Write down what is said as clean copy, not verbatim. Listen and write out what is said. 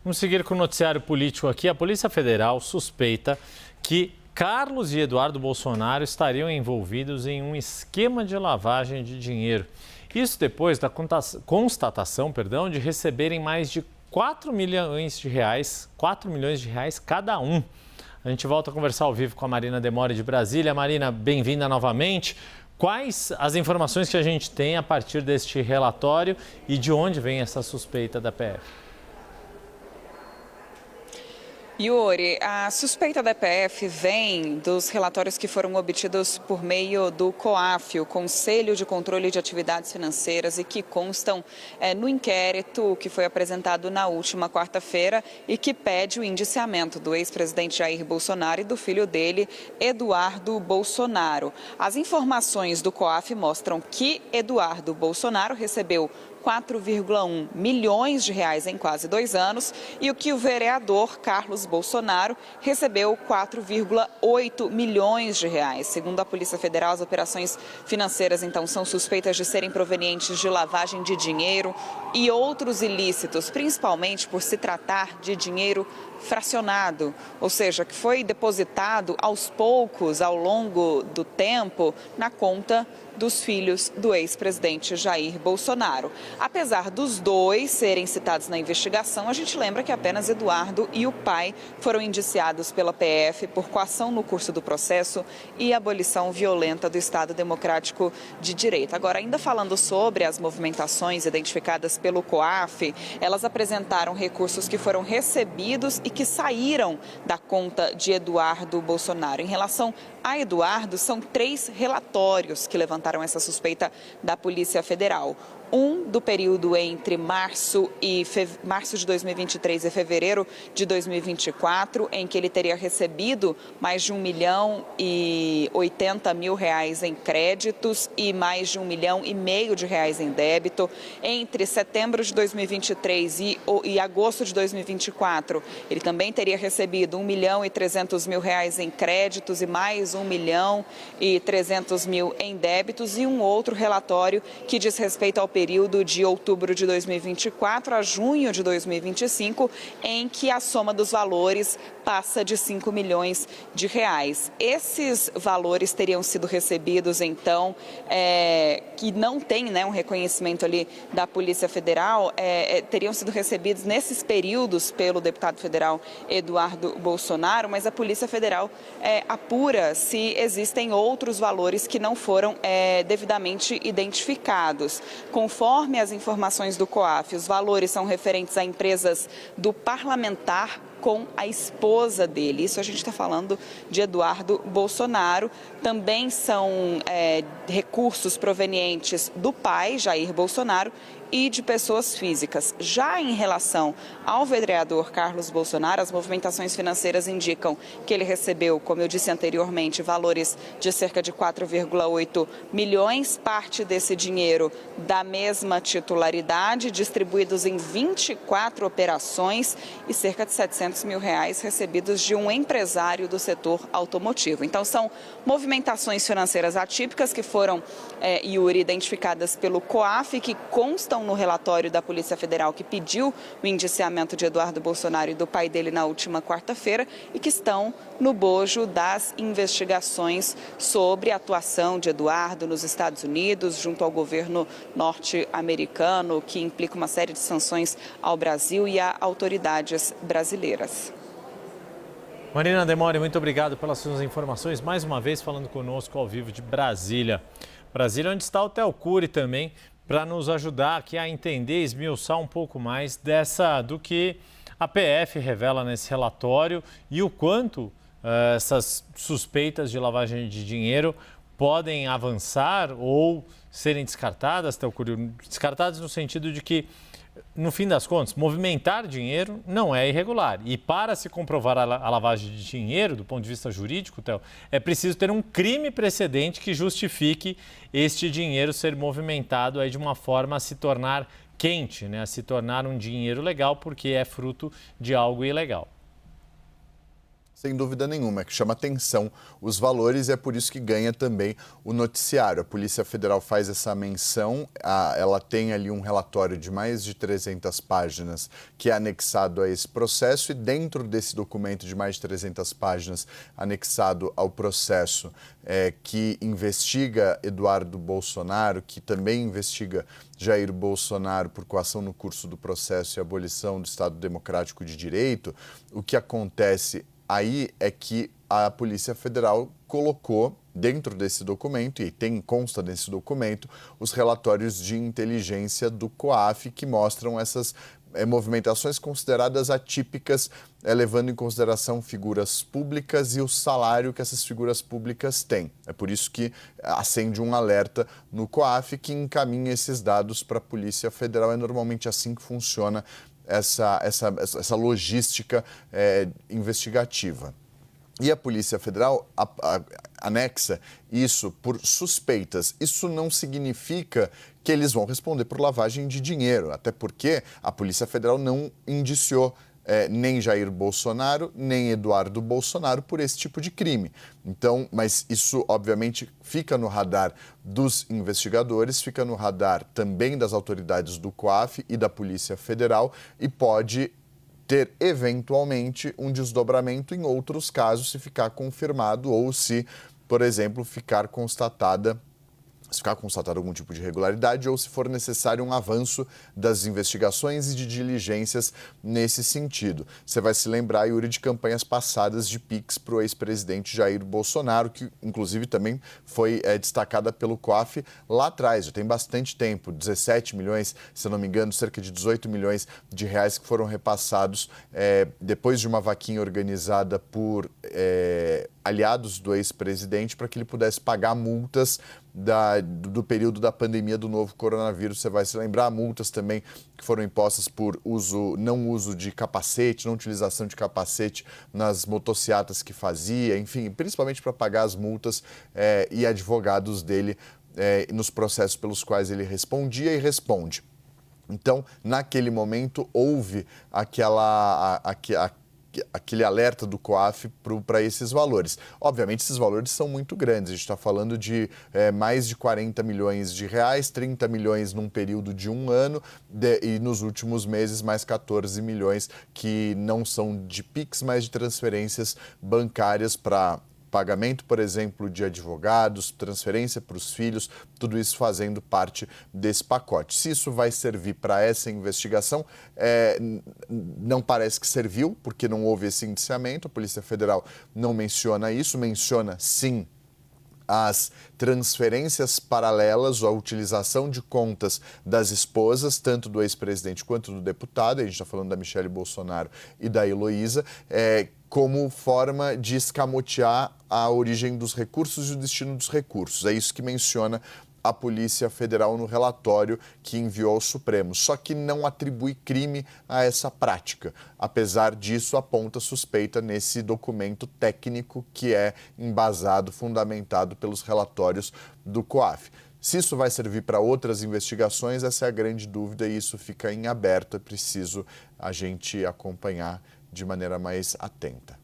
Vamos seguir com o noticiário político aqui. A Polícia Federal suspeita que Carlos e Eduardo Bolsonaro estariam envolvidos em um esquema de lavagem de dinheiro. Isso depois da constatação, de receberem mais de 4 milhões de reais cada um. A gente volta a conversar ao vivo com a Marina Demore de Brasília. Marina, bem-vinda novamente. Quais as informações que a gente tem a partir deste relatório e de onde vem essa suspeita da PF? Yuri, a suspeita da PF vem dos relatórios que foram obtidos por meio do COAF, o Conselho de Controle de Atividades Financeiras, e que constam no inquérito que foi apresentado na última quarta-feira e que pede o indiciamento do ex-presidente Jair Bolsonaro e do filho dele, Eduardo Bolsonaro. As informações do COAF mostram que Eduardo Bolsonaro recebeu 4,1 milhões de reais em quase 2 anos e o que o vereador Carlos Bolsonaro recebeu 4,8 milhões de reais. Segundo a Polícia Federal, as operações financeiras, então, são suspeitas de serem provenientes de lavagem de dinheiro e outros ilícitos, principalmente por se tratar de dinheiro fracionado, ou seja, que foi depositado aos poucos, ao longo do tempo, na conta dos filhos do ex-presidente Jair Bolsonaro. Apesar dos dois serem citados na investigação, a gente lembra que apenas Eduardo e o pai foram indiciados pela PF por coação no curso do processo e abolição violenta do Estado Democrático de Direito. Agora, ainda falando sobre as movimentações identificadas pelo COAF, elas apresentaram recursos que foram recebidos e que saíram da conta de Eduardo Bolsonaro. Em relação a Eduardo, são 3 relatórios que levantaram essa suspeita da Polícia Federal. Um do período entre março de 2023 e fevereiro de 2024, em que ele teria recebido mais de 1.080.000 reais em créditos e mais de 1,5 milhão de reais em débito. Entre setembro de 2023 e agosto de 2024, ele também teria recebido 1.300.000 reais em créditos e mais 1.300.000 em débitos, e um outro relatório que diz respeito ao período de outubro de 2024 a junho de 2025, em que a soma dos valores passa de 5 milhões de reais. Esses valores teriam sido recebidos, então, que não tem um reconhecimento ali da Polícia Federal, teriam sido recebidos nesses períodos pelo deputado federal Eduardo Bolsonaro, mas a Polícia Federal apura se existem outros valores que não foram devidamente identificados. Conforme as informações do COAF, os valores são referentes a empresas do parlamentar com a esposa dele. Isso a gente está falando de Eduardo Bolsonaro. Também são recursos provenientes do pai, Jair Bolsonaro, e de pessoas físicas. Já em relação ao vereador Carlos Bolsonaro, as movimentações financeiras indicam que ele recebeu, como eu disse anteriormente, valores de cerca de 4,8 milhões, parte desse dinheiro da mesma titularidade, distribuídos em 24 operações, e cerca de 700 mil reais recebidos de um empresário do setor automotivo. Então, são movimentações financeiras atípicas que foram, Yuri, identificadas pelo COAF, que constam no relatório da Polícia Federal que pediu o indiciamento de Eduardo Bolsonaro e do pai dele na última quarta-feira, e que estão no bojo das investigações sobre a atuação de Eduardo nos Estados Unidos, junto ao governo norte-americano, que implica uma série de sanções ao Brasil e a autoridades brasileiras. Marina Demore, muito obrigado pelas suas informações, mais uma vez falando conosco ao vivo de Brasília. Brasília, onde está o Theo Cury também, para nos ajudar aqui a entender, esmiuçar um pouco mais do que a PF revela nesse relatório e o quanto essas suspeitas de lavagem de dinheiro podem avançar ou serem descartadas, Theo Cury, descartadas no sentido de que, no fim das contas, movimentar dinheiro não é irregular. E para se comprovar a lavagem de dinheiro, do ponto de vista jurídico, Theo, é preciso ter um crime precedente que justifique este dinheiro ser movimentado aí de uma forma a se tornar quente, a se tornar um dinheiro legal, porque é fruto de algo ilegal. Sem dúvida nenhuma, que chama atenção os valores e é por isso que ganha também o noticiário. A Polícia Federal faz essa menção, ela tem ali um relatório de mais de 300 páginas que é anexado a esse processo e dentro desse documento de mais de 300 páginas anexado ao processo que investiga Eduardo Bolsonaro, que também investiga Jair Bolsonaro por coação no curso do processo e abolição do Estado Democrático de Direito, o que acontece aí é que a Polícia Federal colocou dentro desse documento, e consta nesse documento, os relatórios de inteligência do COAF que mostram essas movimentações consideradas atípicas, levando em consideração figuras públicas e o salário que essas figuras públicas têm. É por isso que acende um alerta no COAF que encaminha esses dados para a Polícia Federal. É normalmente assim que funciona essa logística investigativa. E a Polícia Federal anexa isso por suspeitas. Isso não significa que eles vão responder por lavagem de dinheiro, até porque a Polícia Federal não indiciou nem Jair Bolsonaro, nem Eduardo Bolsonaro por esse tipo de crime. Então, mas isso, obviamente, fica no radar dos investigadores, fica no radar também das autoridades do COAF e da Polícia Federal e pode ter, eventualmente, um desdobramento em outros casos, se ficar confirmado ou se, por exemplo, ficar constatado algum tipo de irregularidade ou se for necessário um avanço das investigações e de diligências nesse sentido. Você vai se lembrar, Yuri, de campanhas passadas de PIX para o ex-presidente Jair Bolsonaro, que inclusive também foi destacada pelo COAF lá atrás, já tem bastante tempo, 17 milhões, se eu não me engano, cerca de 18 milhões de reais que foram repassados depois de uma vaquinha organizada por aliados do ex-presidente para que ele pudesse pagar multas do período da pandemia do novo coronavírus. Você vai se lembrar, multas também que foram impostas por não uso de capacete, não utilização de capacete nas motocicletas que fazia, enfim, principalmente para pagar as multas e advogados dele nos processos pelos quais ele respondia e responde. Então, naquele momento, houve aquele alerta do COAF para esses valores. Obviamente, esses valores são muito grandes. A gente está falando de mais de 40 milhões de reais, 30 milhões num período de um ano e nos últimos meses mais 14 milhões que não são de PIX, mas de transferências bancárias para pagamento, por exemplo, de advogados, transferência para os filhos, tudo isso fazendo parte desse pacote. Se isso vai servir para essa investigação, não parece que serviu, porque não houve esse indiciamento, a Polícia Federal não menciona isso, menciona sim as transferências paralelas, a utilização de contas das esposas, tanto do ex-presidente quanto do deputado, a gente está falando da Michele Bolsonaro e da Heloísa, como forma de escamotear a origem dos recursos e o destino dos recursos. É isso que menciona a Polícia Federal no relatório que enviou ao Supremo, só que não atribui crime a essa prática. Apesar disso, aponta suspeita nesse documento técnico que é embasado, fundamentado pelos relatórios do COAF. Se isso vai servir para outras investigações, essa é a grande dúvida e isso fica em aberto, é preciso a gente acompanhar de maneira mais atenta.